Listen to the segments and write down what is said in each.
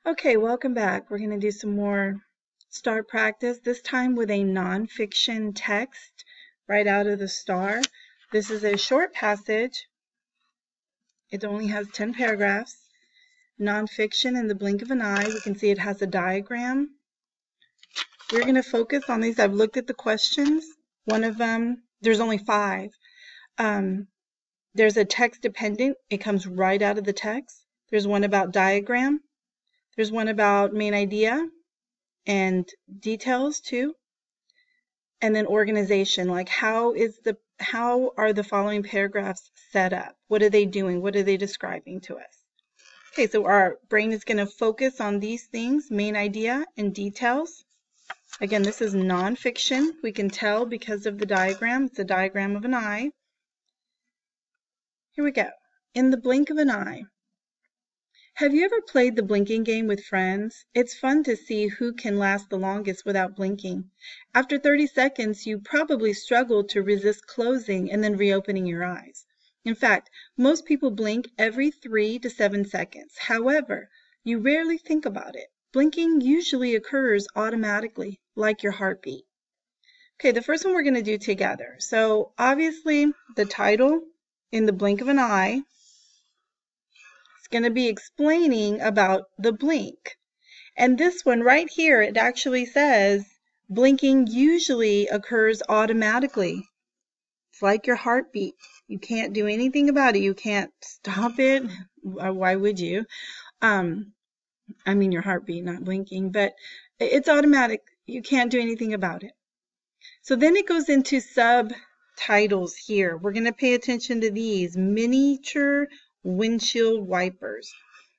Okay, welcome back. We're going to do some more STAR practice, this time with a nonfiction text right out of the STAR. This is a short passage. It only has 10 paragraphs. Nonfiction in the blink of an eye. We can see it has a diagram. We're going to focus on these. I've looked at the questions. One of them, there's only 5. There's a text dependent. It comes right out of the text. There's one about diagram. There's one about main idea and details too. And then organization, like how are the following paragraphs set up? What are they doing? What are they describing to us? Okay, so our brain is going to focus on these things, main idea and details. Again, this is nonfiction. We can tell because of the diagram. It's a diagram of an eye. Here we go. In the blink of an eye. Have you ever played the blinking game with friends? It's fun to see who can last the longest without blinking. After 30 seconds, you probably struggle to resist closing and then reopening your eyes. In fact, most people blink every 3 to 7 seconds. However, you rarely think about it. Blinking usually occurs automatically, like your heartbeat. Okay, the first one we're going to do together. So obviously, the title, In the Blink of an Eye, going to be explaining about the blink. And this one right here, it actually says blinking usually occurs automatically. It's like your heartbeat. You can't do anything about it. You can't stop it. Why would you? I mean your heartbeat, not blinking, but it's automatic. You can't do anything about it. So then it goes into subtitles here. We're going to pay attention to these miniature windshield wipers.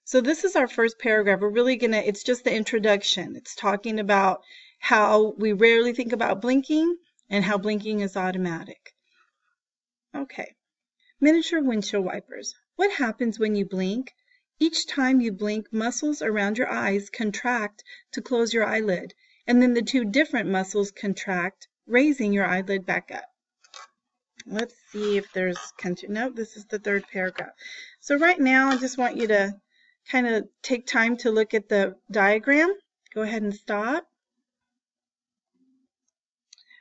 So this is our first paragraph. We're really it's just the introduction. It's talking about how we rarely think about blinking and how blinking is automatic. Okay. Miniature windshield wipers. What happens when you blink? Each time you blink, muscles around your eyes contract to close your eyelid, and then the 2 different muscles contract, raising your eyelid back up. Let's see if there's, no, this is the 3rd paragraph. So right now, I just want you to kind of take time to look at the diagram. Go ahead and stop.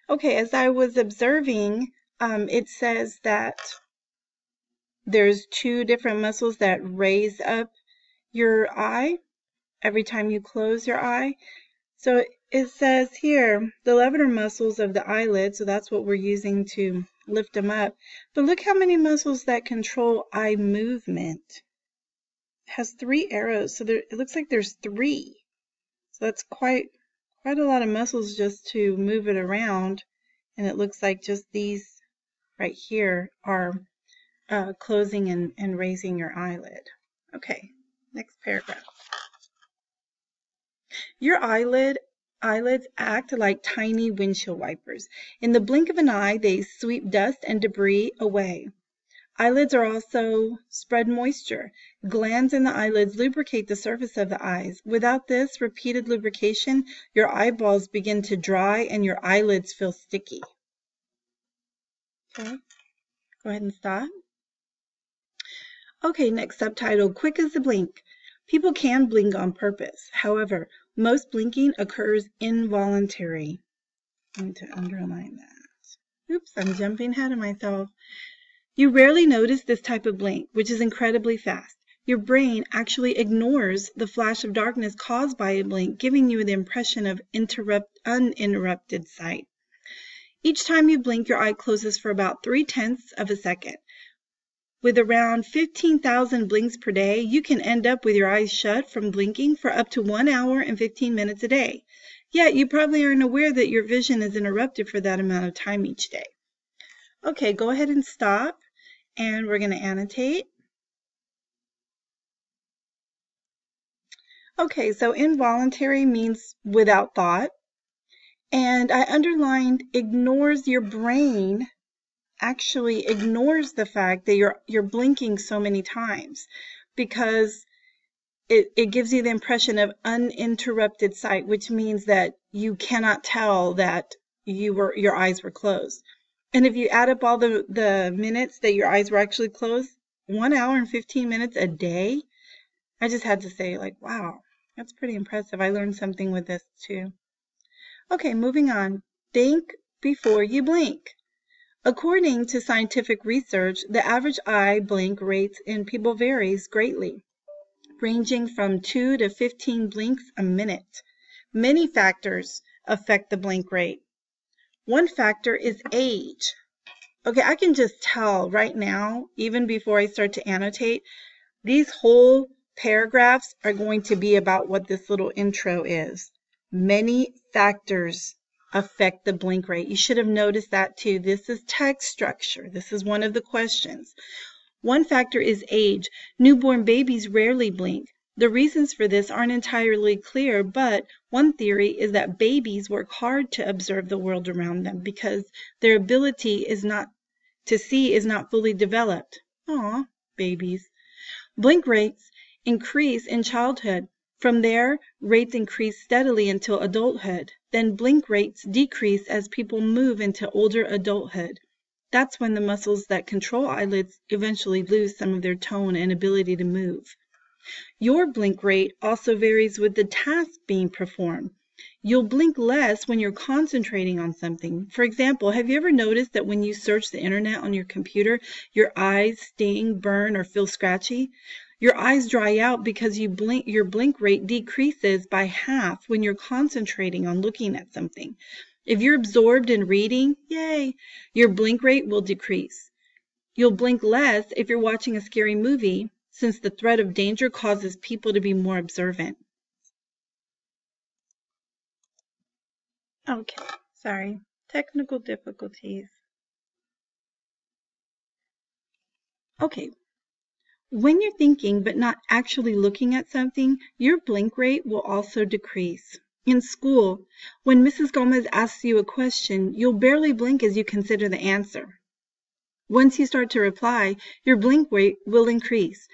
Okay, as I was observing, it says that there's 2 different muscles that raise up your eye every time you close your eye. So it says here, the levator muscles of the eyelid, so that's what we're using to lift them up. But look how many muscles that control eye movement. It has 3 arrows, so it looks like there's 3. So that's quite a lot of muscles just to move it around. And it looks like just these right here are closing and raising your eyelid. Okay, next paragraph. Your eyelids act like tiny windshield wipers. In the blink of an eye, they sweep dust and debris away. Eyelids are also spread moisture. Glands in the eyelids lubricate the surface of the eyes. Without this repeated lubrication, your eyeballs begin to dry and your eyelids feel sticky. Okay, go ahead and stop. Okay, next subtitle, Quick as a Blink. People can blink on purpose. However, most blinking occurs involuntary. I need to underline that. Oops, I'm jumping ahead of myself. You rarely notice this type of blink, which is incredibly fast. Your brain actually ignores the flash of darkness caused by a blink, giving you the impression of uninterrupted sight. Each time you blink, your eye closes for about 0.3 of a second. With around 15,000 blinks per day, you can end up with your eyes shut from blinking for up to 1 hour and 15 minutes a day. Yet, you probably aren't aware that your vision is interrupted for that amount of time each day. Okay, go ahead and stop, and we're going to annotate. Okay, so involuntary means without thought. And I underlined ignores. Your brain actually ignores the fact that you're blinking so many times, because it gives you the impression of uninterrupted sight, which means that you cannot tell that your eyes were closed. And if you add up all the minutes that your eyes were actually closed, 1 hour and 15 minutes a day, I just had to say, like, wow, That's pretty impressive. I learned something with this too. Okay, moving on. Think before you blink. According to scientific research, the average eye blink rates in people varies greatly, ranging from 2 to 15 blinks a minute. Many factors affect the blink rate. One factor is age. Okay, I can just tell right now, even before I start to annotate, these whole paragraphs are going to be about what this little intro is. Many factors affect the blink rate. You should have noticed that too. This is text structure. This is one of the questions. One factor is age. Newborn babies rarely blink. The reasons for this aren't entirely clear, but one theory is that babies work hard to observe the world around them because their ability to see is not fully developed. Aw, babies. Blink rates increase in childhood. From there, rates increase steadily until adulthood. Then blink rates decrease as people move into older adulthood. That's when the muscles that control eyelids eventually lose some of their tone and ability to move. Your blink rate also varies with the task being performed. You'll blink less when you're concentrating on something. For example, have you ever noticed that when you search the internet on your computer, your eyes sting, burn, or feel scratchy? Your eyes dry out because your blink rate decreases by half when you're concentrating on looking at something. If you're absorbed in reading, yay, your blink rate will decrease. You'll blink less if you're watching a scary movie, since the threat of danger causes people to be more observant. Okay, sorry. Technical difficulties. Okay. When you're thinking but not actually looking at something, your blink rate will also decrease. In school, when Mrs. Gomez asks you a question, you'll barely blink as you consider the answer. Once you start to reply, your blink rate will increase.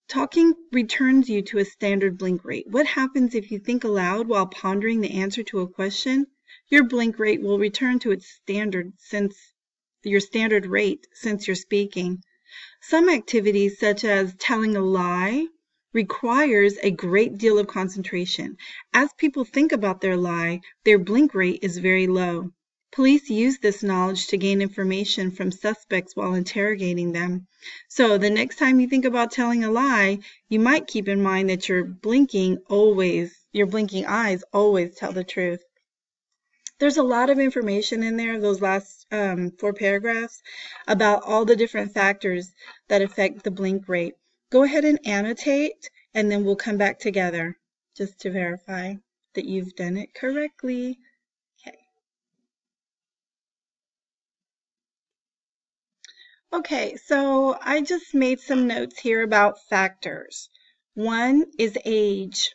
Talking returns you to a standard blink rate. What happens if you think aloud while pondering the answer to a question? Your blink rate will return to its standard rate since you're speaking. Some activities, such as telling a lie, requires a great deal of concentration. As people think about their lie, their blink rate is very low. Police use this knowledge to gain information from suspects while interrogating them. So the next time you think about telling a lie, you might keep in mind that your blinking eyes always tell the truth. There's a lot of information in there, those last 4 paragraphs, about all the different factors that affect the blink rate. Go ahead and annotate, and then we'll come back together just to verify that you've done it correctly. Okay, so I just made some notes here about factors. One is age,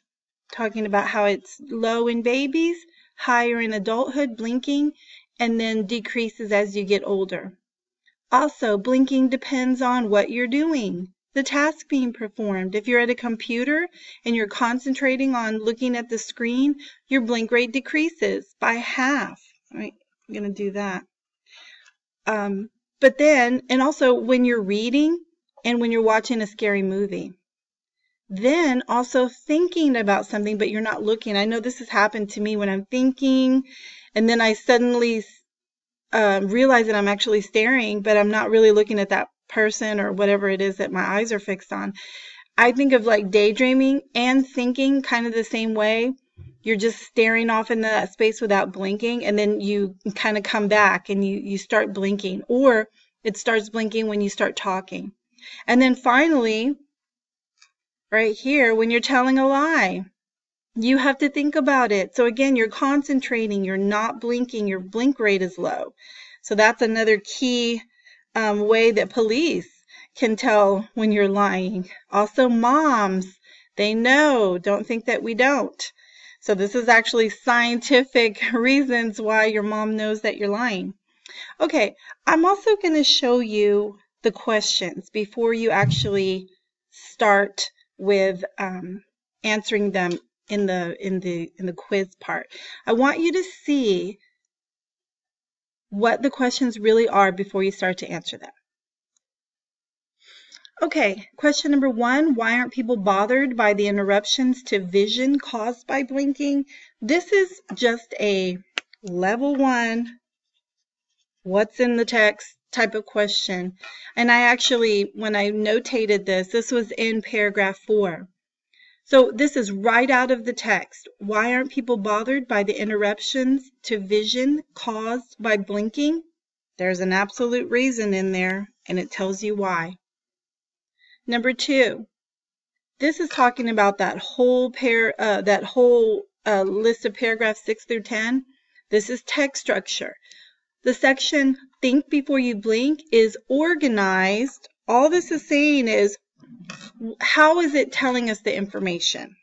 talking about how it's low in babies, higher in adulthood, blinking, and then decreases as you get older. Also, blinking depends on what you're doing, the task being performed. If you're at a computer and you're concentrating on looking at the screen, your blink rate decreases by half. All right, I'm going to do that. But then, and also when you're reading and when you're watching a scary movie. Then also thinking about something, but you're not looking. I know this has happened to me when I'm thinking, and then I suddenly realize that I'm actually staring, but I'm not really looking at that person or whatever it is that my eyes are fixed on. I think of like daydreaming and thinking kind of the same way. You're just staring off into that space without blinking, and then you kind of come back and you start blinking, or it starts blinking when you start talking. And then finally, right here, when you're telling a lie, you have to think about it. So again, you're concentrating, you're not blinking, your blink rate is low. So that's another key way that police can tell when you're lying. Also, moms, they know. Don't think that we don't. So this is actually scientific reasons why your mom knows that you're lying. Okay, I'm also going to show you the questions before you actually start with answering them in the quiz part. I want you to see what the questions really are before you start to answer them. Okay, question number 1, why aren't people bothered by the interruptions to vision caused by blinking? This is just a level 1, what's in the text type of question. And I actually, when I notated this, this was in paragraph 4. So this is right out of the text. Why aren't people bothered by the interruptions to vision caused by blinking? There's an absolute reason in there, and it tells you why. Number 2, this is talking about that whole list of paragraphs 6 through 10. This is text structure. The section Think Before You Blink is organized. All this is saying is, how is it telling us the information?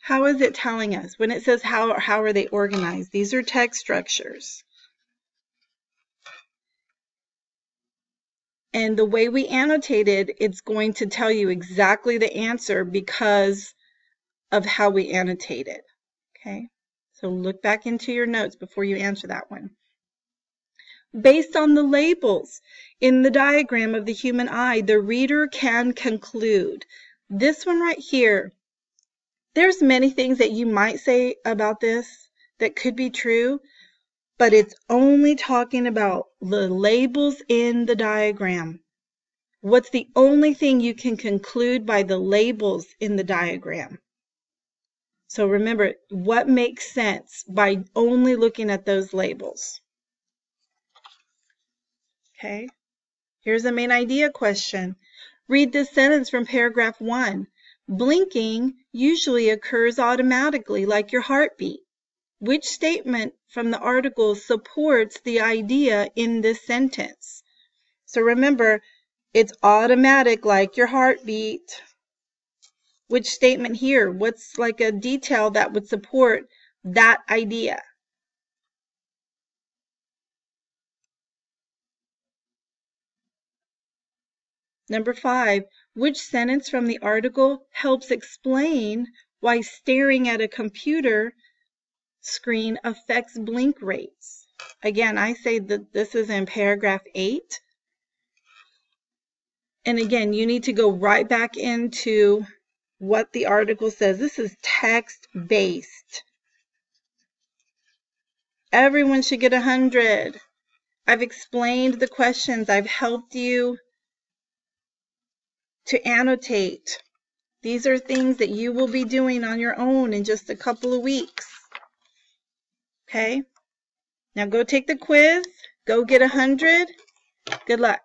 How is it telling us? When it says how are they organized? These are text structures. And the way we annotated, it's going to tell you exactly the answer because of how we annotated. Okay, so look back into your notes before you answer that one. Based on the labels in the diagram of the human eye, the reader can conclude. This one right here, there's many things that you might say about this that could be true, but it's only talking about the labels in the diagram. What's the only thing you can conclude by the labels in the diagram? So remember, what makes sense by only looking at those labels? Okay, here's a main idea question. Read this sentence from paragraph 1. Blinking usually occurs automatically, like your heartbeat. Which statement from the article supports the idea in this sentence? So remember, it's automatic like your heartbeat. Which statement here? What's like a detail that would support that idea? Number 5, which sentence from the article helps explain why staring at a computer screen affects blink rates? Again, I say that this is in paragraph 8. And again, you need to go right back into what the article says. This is text-based. Everyone should get 100. I've explained the questions. I've helped you to annotate. These are things that you will be doing on your own in just a couple of weeks. Okay? Now go take the quiz. Go get 100. Good luck.